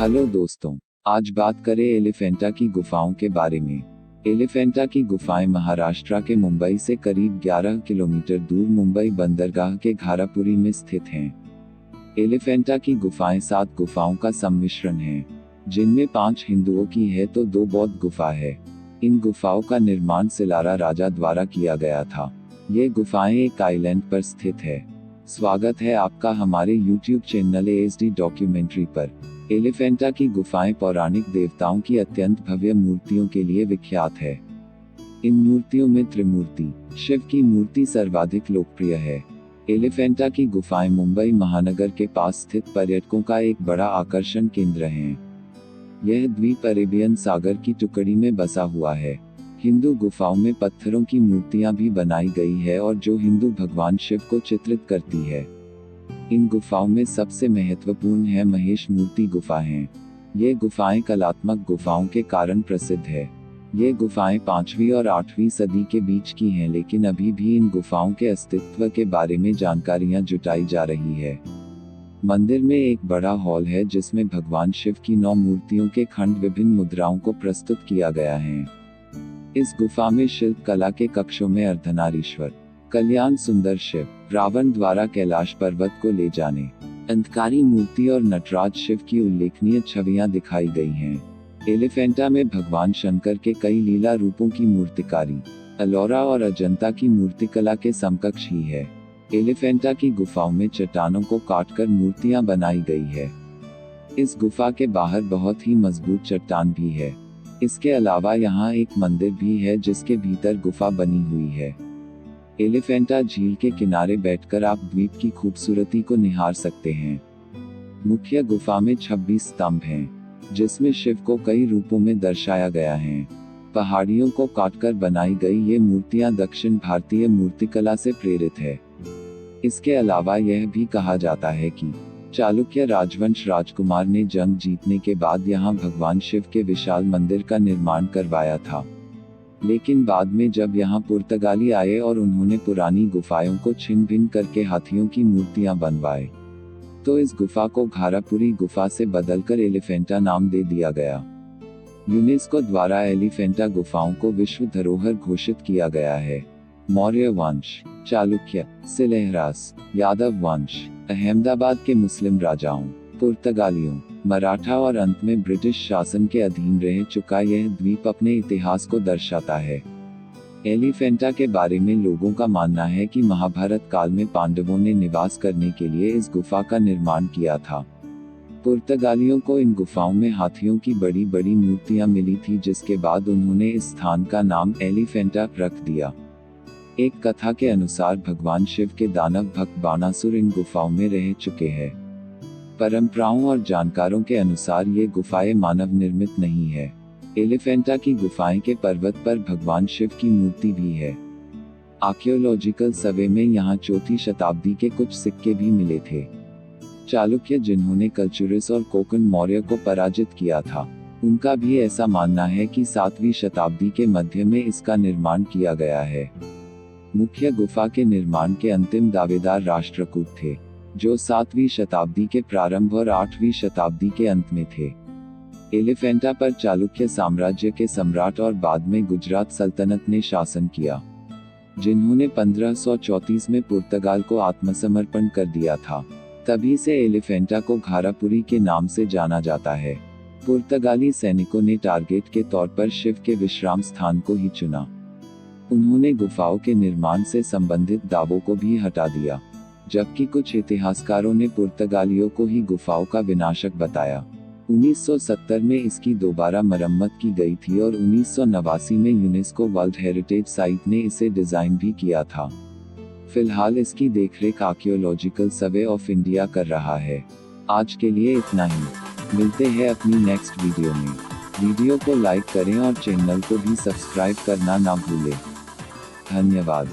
Hello दोस्तों, आज बात करें एलिफेंटा की गुफाओं के बारे में। एलिफेंटा की गुफाएं महाराष्ट्र के मुंबई से करीब 11 किलोमीटर दूर मुंबई बंदरगाह के घारापुरी में स्थित हैं। एलिफेंटा की गुफाएं 7 गुफाओं का सम्मिश्रण है, जिनमें 5 हिंदुओं की है तो 2 बौद्ध गुफा है। इन गुफाओं का निर्माण सिलारा राजा द्वारा किया गया था। ये गुफाएं एक आइलैंड पर स्थित है। स्वागत है आपका हमारे YouTube चैनल ASD डॉक्यूमेंट्री पर। एलिफेंटा की गुफाएं पौराणिक देवताओं की अत्यंत भव्य मूर्तियों के लिए विख्यात है। इन मूर्तियों में त्रिमूर्ति शिव की मूर्ति सर्वाधिक लोकप्रिय है। एलिफेंटा की गुफाएं मुंबई महानगर के पास स्थित पर्यटकों का एक बड़ा आकर्षण केंद्र हैं। यह द्वीप अरेबियन सागर की टुकड़ी में बसा हुआ है। हिंदू गुफाओं में पत्थरों की मूर्तियां भी बनाई गई है और जो हिंदू भगवान शिव को चित्रित करती है। इन गुफाओं में सबसे महत्वपूर्ण है महेश मूर्ति गुफा है। ये गुफाएं कलात्मक गुफाओं के कारण प्रसिद्ध है। ये गुफाएं 5वीं और 8वीं सदी के बीच की हैं, लेकिन अभी भी इन गुफाओं के अस्तित्व के बारे में जानकारियां जुटाई जा रही है। मंदिर में एक बड़ा हॉल है जिसमें भगवान शिव की 9 मूर्तियों के खंड विभिन्न मुद्राओं को प्रस्तुत किया गया है। इस गुफा में शिल्प कला के कक्षों में अर्धनारीश्वर, कल्याण सुंदर शिव, रावण द्वारा कैलाश पर्वत को ले जाने, अंधकारी मूर्ति और नटराज शिव की उल्लेखनीय छवियां दिखाई गई हैं। एलिफेंटा में भगवान शंकर के कई लीला रूपों की मूर्तिकारी अलोरा और अजंता की मूर्तिकला के समकक्ष ही है। एलिफेंटा की गुफाओं में चट्टानों को काटकर मूर्तियां बनाई गई है। इस गुफा के बाहर बहुत ही मजबूत चट्टान भी है। इसके अलावा यहाँ एक मंदिर भी है जिसके भीतर गुफा बनी हुई है। एलिफेंटा झील के किनारे बैठकर आप द्वीप की खूबसूरती को निहार सकते हैं। मुख्य गुफा में 26 स्तंभ हैं, जिसमें शिव को कई रूपों में दर्शाया गया है। पहाड़ियों को काटकर बनाई गई ये मूर्तियां दक्षिण भारतीय मूर्तिकला से प्रेरित है। इसके अलावा यह भी कहा जाता है कि चालुक्य राजवंश राजकुमार ने जंग जीतने के बाद यहाँ भगवान शिव के विशाल मंदिर का निर्माण करवाया था। लेकिन बाद में जब यहाँ पुर्तगाली आए और उन्होंने पुरानी गुफाओं को छिन्न भिन्न करके हाथियों की मूर्तियां बनवाए, तो इस गुफा को घारापुरी गुफा से बदलकर एलिफेंटा नाम दे दिया गया। यूनेस्को द्वारा एलिफेंटा गुफाओं को विश्व धरोहर घोषित किया गया है। मौर्य वंश, चालुक्य, सिलहरास, यादव वंश, अहमदाबाद के मुस्लिम राजाओं, पुर्तगालियों, मराठा और अंत में ब्रिटिश शासन के अधीन रह चुका यह द्वीप अपने इतिहास को दर्शाता है। एलिफेंटा के बारे में लोगों का मानना है कि महाभारत काल में पांडवों ने निवास करने के लिए इस गुफा का निर्माण किया था। पुर्तगालियों को इन गुफाओं में हाथियों की बड़ी बड़ी मूर्तियां मिली थी, जिसके बाद उन्होंने इस स्थान का नाम एलिफेंटा रख दिया। एक कथा के अनुसार भगवान शिव के दानव भक्त बाणासुर इन गुफाओं में रह चुके हैं। परंपराओं और जानकारों के अनुसार ये गुफाएं मानव निर्मित नहीं है। एलिफेंटा की गुफाएं के पर्वत पर भगवान शिव की मूर्ति भी है। आर्कियोलॉजिकल सर्वे में यहाँ 4वीं शताब्दी के कुछ सिक्के भी मिले थे। चालुक्य, जिन्होंने कल्चुरिस और कोकण मौर्य को पराजित किया था, उनका भी ऐसा मानना है कि 7वीं शताब्दी के मध्य में इसका निर्माण किया गया है। मुख्य गुफा के निर्माण के अंतिम दावेदार राष्ट्रकूट थे, जो 7वीं शताब्दी के प्रारंभ और 8वीं शताब्दी के अंत में थे। एलिफेंटा पर चालुक्य साम्राज्य के सम्राट और बाद में गुजरात सल्तनत ने शासन किया, जिन्होंने 1534 में पुर्तगाल को आत्मसमर्पण कर दिया था। तभी से एलिफेंटा को घारापुरी के नाम से जाना जाता है। पुर्तगाली सैनिकों ने टारगेट के तौर पर शिव के विश्राम स्थान को ही चुना। उन्होंने गुफाओं के निर्माण से संबंधित दावों को भी हटा दिया, जबकि कुछ इतिहासकारों ने पुर्तगालियों को ही गुफाओं का विनाशक बताया। 1970 में इसकी दोबारा मरम्मत की गई थी और 1989 में यूनेस्को वर्ल्ड हेरिटेज साइट ने इसे डिजाइन भी किया था। फिलहाल इसकी देखरेख आर्कियोलॉजिकल सर्वे ऑफ इंडिया कर रहा है। आज के लिए इतना ही। मिलते हैं अपनी नेक्स्ट वीडियो में। वीडियो को लाइक करें और चैनल को भी सब्सक्राइब करना ना भूलें। धन्यवाद।